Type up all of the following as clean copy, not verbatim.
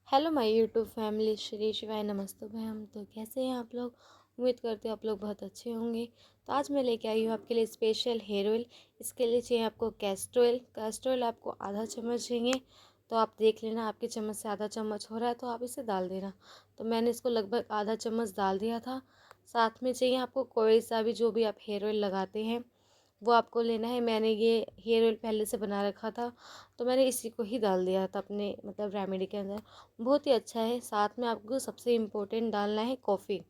Hello my YouTube family, Shri शिवाय नमस्ते भाई। हम तो कैसे हैं आप लोग? उम्मीद करते हो आप लोग बहुत अच्छे होंगे। तो आज मैं लेके आई हूँ आपके लिए स्पेशल हेयर ऑयल। इसके लिए चाहिए आपको कैस्टर ऑयल। कैस्टर ऑयल आपको आधा चम्मच चाहिए। तो आप देख लेना आपके चम्मच से आधा चम्मच हो रहा है तो आप इसे डाल देना। तो मैंने इसको लगभग आधा चम्मच डाल दिया था। साथ में चाहिए आपको कोई सा भी जो भी आप हेयर ऑयल लगाते हैं वो आपको लेना है। मैंने ये हेयर ऑयल पहले से बना रखा था तो मैंने इसी को ही डाल दिया था अपने रेमेडी के अंदर। बहुत ही अच्छा है। साथ में आपको सबसे इम्पोर्टेंट डालना है कॉफ़ी।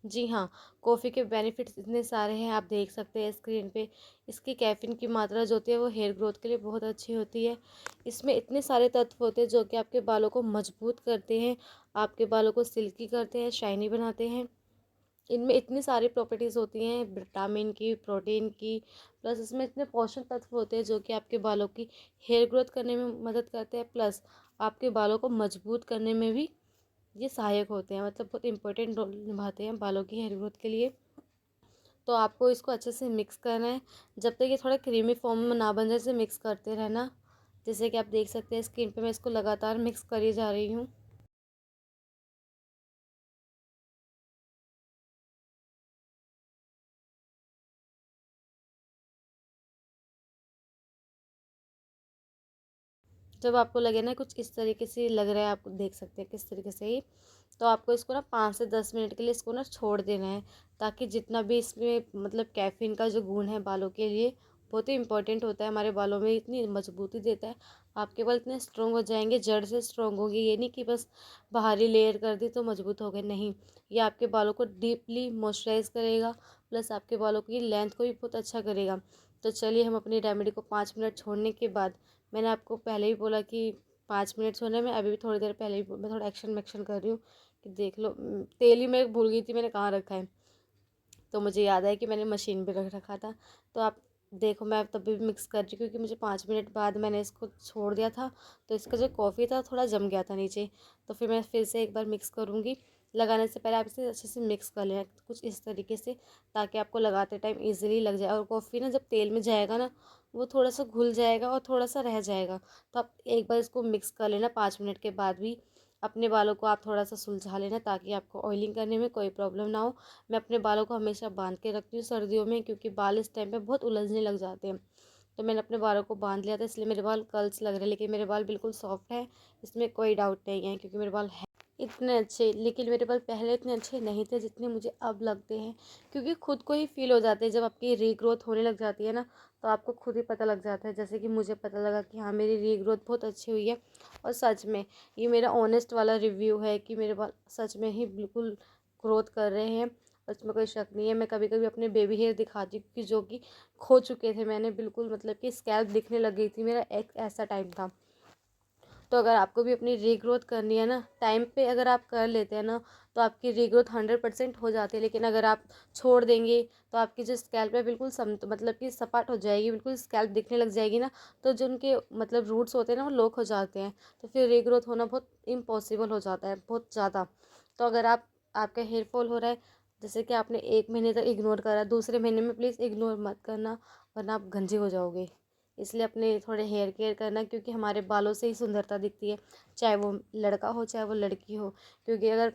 जी हाँ, कॉफ़ी के बेनिफिट्स इतने सारे हैं, आप देख सकते हैं स्क्रीन पे। इसकी कैफीन की मात्रा जो होती है वो हेयर ग्रोथ के लिए बहुत अच्छी होती है। इसमें इतने सारे तत्व होते हैं जो कि आपके बालों को मजबूत करते हैं, आपके बालों को सिल्की करते हैं, शाइनी बनाते हैं। इनमें इतनी सारी प्रॉपर्टीज़ होती हैं विटामिन की, प्रोटीन की, प्लस इसमें इतने पोषक तत्व होते हैं जो कि आपके बालों की हेयर ग्रोथ करने में मदद करते हैं, प्लस आपके बालों को मजबूत करने में भी ये सहायक होते हैं। मतलब बहुत इंपॉर्टेंट रोल निभाते हैं बालों की हेयर ग्रोथ के लिए। तो आपको इसको अच्छे से मिक्स करना है। जब तक ये थोड़ा क्रीमी फॉर्म में ना बन जाए इसे मिक्स करते रहना। जैसे कि आप देख सकते हैं स्क्रीन पे मैं इसको लगातार मिक्स करी जा रही हूँ। जब आपको लगे ना कुछ इस तरीके से लग रहा है, आप देख सकते हैं किस तरीके से ही, तो आपको इसको ना 5 से 10 मिनट के लिए इसको ना छोड़ देना है, ताकि जितना भी इसमें कैफीन का जो गुण है बालों के लिए बहुत ही इंपॉर्टेंट होता है, हमारे बालों में इतनी मजबूती देता है। आपके बाल इतने स्ट्रॉन्ग हो जाएंगे, जड़ से स्ट्रॉन्ग होंगे। ये नहीं कि बस बाहरी लेयर कर दी तो मजबूत हो गए, नहीं। ये आपके बालों को डीपली मॉइस्चराइज करेगा, प्लस आपके बालों की लेंथ को भी बहुत अच्छा करेगा। तो चलिए हम अपनी रेमेडी को 5 मिनट छोड़ने के बाद, मैंने आपको पहले ही बोला कि 5 मिनट सोने में, अभी भी थोड़ी देर पहले ही मैं थोड़ा एक्शन कर रही हूँ कि देख लो। तेल ही मैं भूल गई थी मैंने कहाँ रखा है, तो मुझे याद है कि मैंने मशीन पे रख रखा था। तो आप देखो मैं तभी भी मिक्स कर रही हूँ क्योंकि मुझे 5 मिनट बाद मैंने इसको छोड़ दिया था, तो इसका जो कॉफ़ी था थोड़ा जम गया था नीचे। तो फिर मैं फिर से एक बार मिक्स करूँगी। लगाने से पहले आप इसे अच्छे से मिक्स कर लेना कुछ इस तरीके से, ताकि आपको लगाते टाइम ईजिली लग जाए। और कॉफ़ी ना जब तेल में जाएगा ना, वो थोड़ा सा घुल जाएगा और थोड़ा सा रह जाएगा। तो आप एक बार इसको मिक्स कर लेना 5 मिनट के बाद भी। अपने बालों को आप थोड़ा सा सुलझा लेना ताकि आपको ऑयलिंग करने में कोई प्रॉब्लम ना हो। मैं अपने बालों को हमेशा बांध के रखती हूँ सर्दियों में, क्योंकि बाल इस टाइम पे बहुत उलझने लग जाते हैं। तो मैंने अपने बालों को बांध लिया था, इसलिए मेरे बाल कर्ल्स लग रहे हैं, लेकिन मेरे बाल बिल्कुल सॉफ्ट है, इसमें कोई डाउट नहीं है। क्योंकि मेरे बाल है इतने अच्छे, लेकिन मेरे बाल पहले इतने अच्छे नहीं थे जितने मुझे अब लगते हैं। क्योंकि खुद को ही फील हो जाते हैं जब आपकी रीग्रोथ होने लग जाती है ना, तो आपको खुद ही पता लग जाता है। जैसे कि मुझे पता लगा कि हाँ मेरी रीग्रोथ बहुत अच्छी हुई है। और सच में ये मेरा ऑनेस्ट वाला रिव्यू है कि मेरे बाल सच में ही बिल्कुल ग्रोथ कर रहे हैं। उसमें कोई शक नहीं है। मैं कभी कभी अपने बेबी हेयर दिखाती हूँ कि जो कि खो चुके थे, मैंने बिल्कुल कि स्कैल्प दिखने लग गई थी। मेरा एक ऐसा टाइम था। तो अगर आपको भी अपनी रीग्रोथ करनी है ना, टाइम पे अगर आप कर लेते हैं ना, तो आपकी रीग्रोथ 100% हो जाती है। लेकिन अगर आप छोड़ देंगे तो आपकी जो स्कैल्प है बिल्कुल कि सपाट हो जाएगी, बिल्कुल स्कैल्प दिखने लग जाएगी ना, तो जो उनके रूट्स होते हैं ना वो लॉक हो जाते हैं। तो फिर रीग्रोथ होना बहुत इम्पॉसिबल हो जाता है, बहुत ज़्यादा। तो अगर आपका हेयर फॉल हो रहा है, जैसे कि आपने 1 महीने तक इग्नोर करा, दूसरे महीने में प्लीज़ इग्नोर मत करना, वरना आप गंजे हो जाओगे। इसलिए अपने थोड़े हेयर केयर करना, क्योंकि हमारे बालों से ही सुंदरता दिखती है, चाहे वो लड़का हो चाहे वो लड़की हो। क्योंकि अगर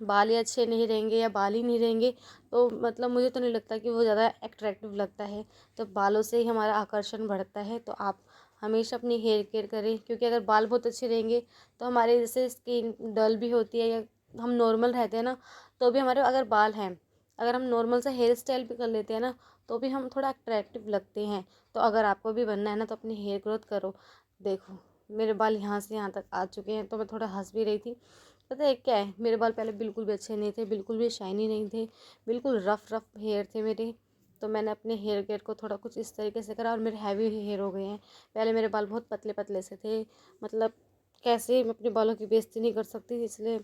बाल ही अच्छे नहीं रहेंगे या बाल ही नहीं रहेंगे तो मुझे तो नहीं लगता कि वो ज़्यादा अट्रैक्टिव लगता है। तो बालों से ही हमारा आकर्षण बढ़ता है। तो आप हमेशा अपनी हेयर केयर करें, क्योंकि अगर बाल बहुत अच्छे रहेंगे तो हमारे जैसे स्किन डल भी होती है, या हम नॉर्मल रहते हैं ना, तो भी हमारे अगर बाल हैं, अगर हम नॉर्मल सा हेयर स्टाइल भी कर लेते हैं ना, तो भी हम थोड़ा अट्रैक्टिव लगते हैं। तो अगर आपको भी बनना है ना, तो अपनी हेयर ग्रोथ करो। देखो मेरे बाल यहाँ से यहाँ तक आ चुके हैं, तो मैं थोड़ा हंस भी रही थी। पता है क्या है, मेरे बाल पहले बिल्कुल भी अच्छे नहीं थे, बिल्कुल भी शाइनी नहीं थे, बिल्कुल रफ रफ हेयर थे मेरे। तो मैंने अपने हेयर केयर को थोड़ा कुछ इस तरीके से करा और मेरे हैवी हेयर हो गए हैं। पहले मेरे बाल बहुत पतले पतले से थे, मतलब कैसे मैं अपने बालों की बेइज्जती नहीं कर सकती, इसलिए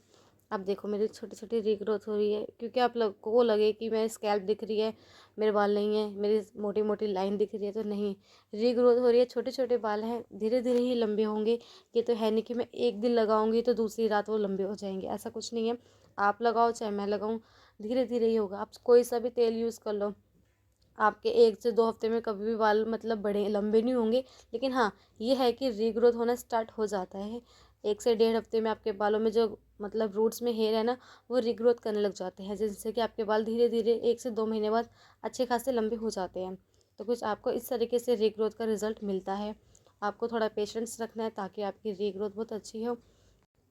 अब देखो मेरी छोटी छोटी रीग्रोथ हो रही है। क्योंकि आप लोग को लगे कि मैं स्कैल्प दिख रही है, मेरे बाल नहीं है, मेरी मोटी मोटी लाइन दिख रही है, तो नहीं, रीग्रोथ हो रही है। छोटे छोटे बाल हैं, धीरे धीरे ही लंबे होंगे। ये तो है नहीं कि मैं एक दिन लगाऊंगी तो दूसरी रात वो लंबे हो जाएंगे, ऐसा कुछ नहीं है। आप लगाओ चाहे मैं लगाऊं, धीरे धीरे ही होगा। आप कोई सा भी तेल यूज़ कर लो, आपके 1 से 2 हफ्ते में कभी भी बाल बड़े लंबे नहीं होंगे। लेकिन हाँ, ये है कि रीग्रोथ होना स्टार्ट हो जाता है। 1 से 1.5 हफ्ते में आपके बालों में जो मतलब रूट्स में हेयर है ना, वो रीग्रोथ करने लग जाते हैं, जिससे कि आपके बाल धीरे धीरे 1 से 2 महीने बाद अच्छे खासे लंबे हो जाते हैं। तो कुछ आपको इस तरीके से रीग्रोथ का रिजल्ट मिलता है। आपको थोड़ा पेशेंस रखना है ताकि आपकी रीग्रोथ बहुत अच्छी हो।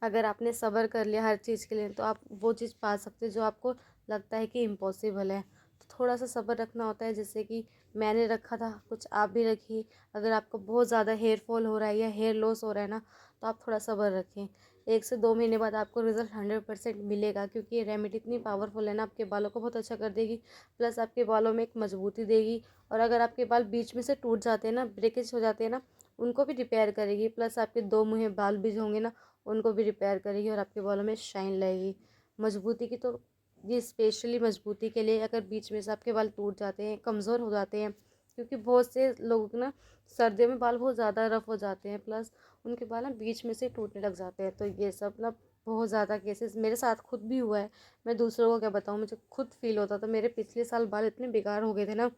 अगर आपने सब्र कर लिया हर चीज़ के लिए तो आप वो चीज़ पा सकते हो जो आपको लगता है कि इम्पॉसिबल है। तो थोड़ा सा सब्र रखना होता है, जैसे कि मैंने रखा था, कुछ आप भी रखिए। अगर आपको बहुत ज़्यादा हेयर फॉल हो रहा है या हेयर लॉस हो रहा है ना, तो आप थोड़ा सब्र रखें। 1 से 2 महीने बाद आपको रिजल्ट 100% मिलेगा, क्योंकि ये रेमेडी इतनी पावरफुल है ना, आपके बालों को बहुत अच्छा कर देगी, प्लस आपके बालों में एक मजबूती देगी। और अगर आपके बाल बीच में से टूट जाते हैं ना, ब्रेकेज हो जाते हैं ना, उनको भी रिपेयर करेगी। प्लस आपके 2 मुँहे बाल भी जो होंगे ना, उनको भी रिपेयर करेगी और आपके बालों में शाइन लाएगी। मजबूती की तो ये स्पेशली मजबूती के लिए, अगर बीच में से आपके बाल टूट जाते हैं, कमज़ोर हो जाते हैं, क्योंकि बहुत से लोगों के ना सर्दियों में बाल बहुत ज़्यादा रफ हो जाते हैं, प्लस उनके बाल ना बीच में से टूटने लग जाते हैं। तो ये सब ना बहुत ज़्यादा केसेस मेरे साथ खुद भी हुआ है। मैं दूसरों को क्या बताऊँ, मुझे खुद फील होता था। मेरे पिछले साल बाल इतने बेकार हो गए थे ना,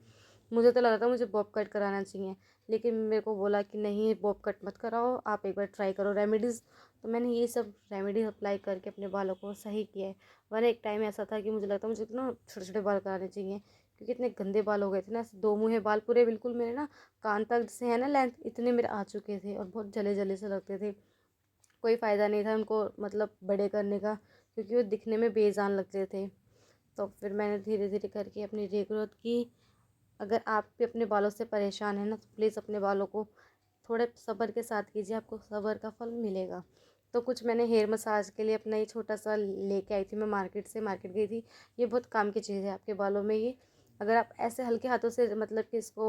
मुझे तो लग रहा था मुझे बॉब कट कराना चाहिए, लेकिन मेरे को बोला कि नहीं, बॉब कट मत कराओ, आप एक बार ट्राई करो रेमेडीज़। तो मैंने ये सब रेमेडीज अप्लाई करके अपने बालों को सही किया है। वरना एक टाइम ऐसा था कि मुझे लगता मुझे ना छोटे छोटे बाल कराने चाहिए, क्योंकि इतने गंदे बाल हो गए थे ना। 2 मुँहे बाल पूरे बिल्कुल मेरे ना कान तक से है ना लेंथ, इतने मेरे आ चुके थे और बहुत जले जले से लगते थे। कोई फ़ायदा नहीं था उनको मतलब बड़े करने का, क्योंकि वो दिखने में बेजान लगते थे। तो फिर मैंने धीरे धीरे करके अपनी रीग्रोथ की। अगर आप भी अपने बालों से परेशान हैं ना, तो प्लीज़ अपने बालों को थोड़े सब्र के साथ कीजिए, आपको सब्र का फल मिलेगा। तो कुछ मैंने हेयर मसाज के लिए अपना ये छोटा सा लेके आई थी, मैं मार्केट गई थी। ये बहुत काम की चीज़ है आपके बालों में ये। अगर आप ऐसे हल्के हाथों से मतलब कि इसको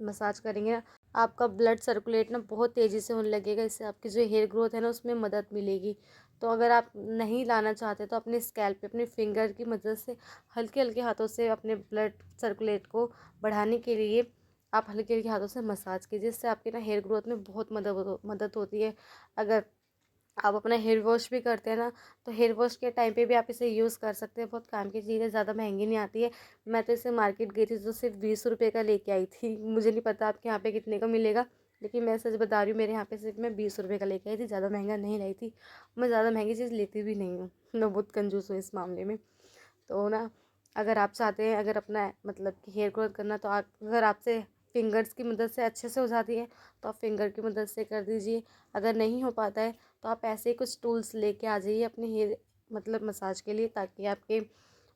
मसाज करेंगे ना, आपका ब्लड सर्कुलेट ना बहुत तेज़ी से होने लगेगा। इससे आपकी जो हेयर ग्रोथ है ना, उसमें मदद मिलेगी। तो अगर आप नहीं लाना चाहते तो अपने स्कैल्प पे अपने फिंगर की मदद से हल्के हल्के हाथों से अपने ब्लड सर्कुलेट को बढ़ाने के लिए आप हल्के हल्के हाथों से मसाज कीजिए। इससे आपके ना हेयर ग्रोथ में बहुत मदद होती है। अगर आप अपना हेयर वॉश भी करते हैं ना, तो हेयर वॉश के टाइम पे भी आप इसे यूज़ कर सकते हैं। बहुत काम की चीज़ है, ज़्यादा महंगी नहीं आती है। मैं तो इसे मार्केट गई थी तो सिर्फ 20 रुपये का लेके आई थी। मुझे नहीं पता आपके यहाँ पे कितने का मिलेगा, लेकिन मैं सच बता रही हूँ, मेरे यहाँ पे सिर्फ मैं 20 रुपये का लेके आई थी, ज़्यादा महंगा नहीं लाई थी। मैं ज़्यादा महंगी चीज़ लेती भी नहीं हूँ, मैं बहुत कंजूस हूँ इस मामले में। तो ना, अगर आप चाहते हैं अगर अपना मतलब कि हेयर ग्रोथ करना, तो अगर आपसे फिंगर्स की मदद से अच्छे से हो जाती है, तो आप फिंगर की मदद से कर दीजिए। अगर नहीं हो पाता है तो आप ऐसे ही कुछ टूल्स लेके आ जाइए अपने हेयर मतलब मसाज के लिए, ताकि आपके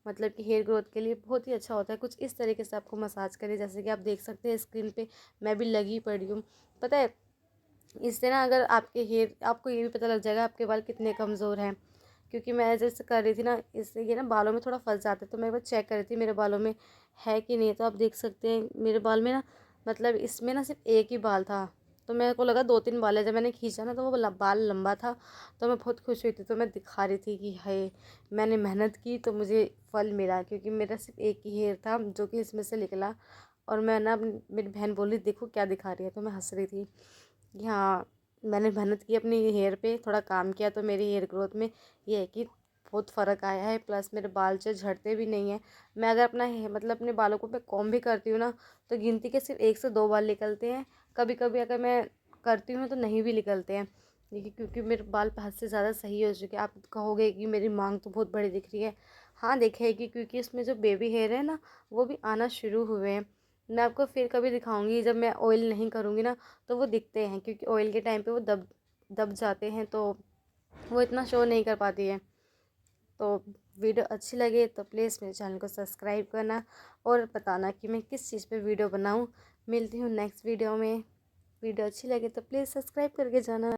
मतलब कि हेयर ग्रोथ के लिए बहुत ही अच्छा होता है। कुछ इस तरीके से आपको मसाज करिए, जैसे कि आप देख सकते हैं स्क्रीन पे मैं भी लगी पड़ी हूँ। पता है, इससे ना अगर आपके हेयर, आपको ये भी पता लग जाएगा आपके बाल कितने कमज़ोर हैं। क्योंकि मैं जैसे कर रही थी ना, इससे ये ना बालों में थोड़ा फंस जाता है, तो मैं एक बार चेक कर रही थी मेरे बालों में है कि नहीं। तो आप देख सकते हैं मेरे बाल में ना मतलब इसमें ना सिर्फ एक ही बाल था। तो मेरे को लगा 2-3 बाल है, जब मैंने खींचा ना तो वो बाल लंबा था। तो मैं बहुत खुश हुई थी, तो मैं दिखा रही थी कि हाय, मैंने मेहनत की तो मुझे फल मिला, क्योंकि मेरा सिर्फ एक ही हेयर था जो कि इसमें से निकला। और मैं ना मेरी बहन बोली देखो क्या दिखा रही है, तो मैं हंस रही थी कि हाँ, मैंने मेहनत की अपनी हेयर पे, थोड़ा काम किया, तो मेरी हेयर ग्रोथ में ये है कि बहुत फ़र्क आया है। प्लस मेरे बाल जो झड़ते भी नहीं हैं। मैं अगर अपना मतलब अपने बालों को मैं कॉम्ब भी करती हूँ ना, तो गिनती के सिर्फ 1 से 2 बाल निकलते हैं। कभी कभी अगर मैं करती हूँ तो नहीं भी निकलते हैं, लेकिन क्योंकि मेरे बाल हद से ज़्यादा सही हो चुके हैं। आप कहोगे कि मेरी मांग तो बहुत बड़ी दिख रही है। हाँ दिखेगी, क्योंकि इसमें जो बेबी हेयर है ना, वो भी आना शुरू हुए हैं। मैं आपको फिर कभी दिखाऊंगी जब मैं ऑयल नहीं करूँगी ना, तो वो दिखते हैं, क्योंकि ऑयल के टाइम पे वो दब दब जाते हैं, तो वो इतना शो नहीं कर पाती है। तो वीडियो अच्छी लगे तो प्लीज़ मेरे चैनल को सब्सक्राइब करना और बताना कि मैं किस चीज़ पे वीडियो बनाऊँ। मिलती हूँ नेक्स्ट वीडियो में। वीडियो अच्छी लगे तो प्लीज़ सब्सक्राइब करके जाना।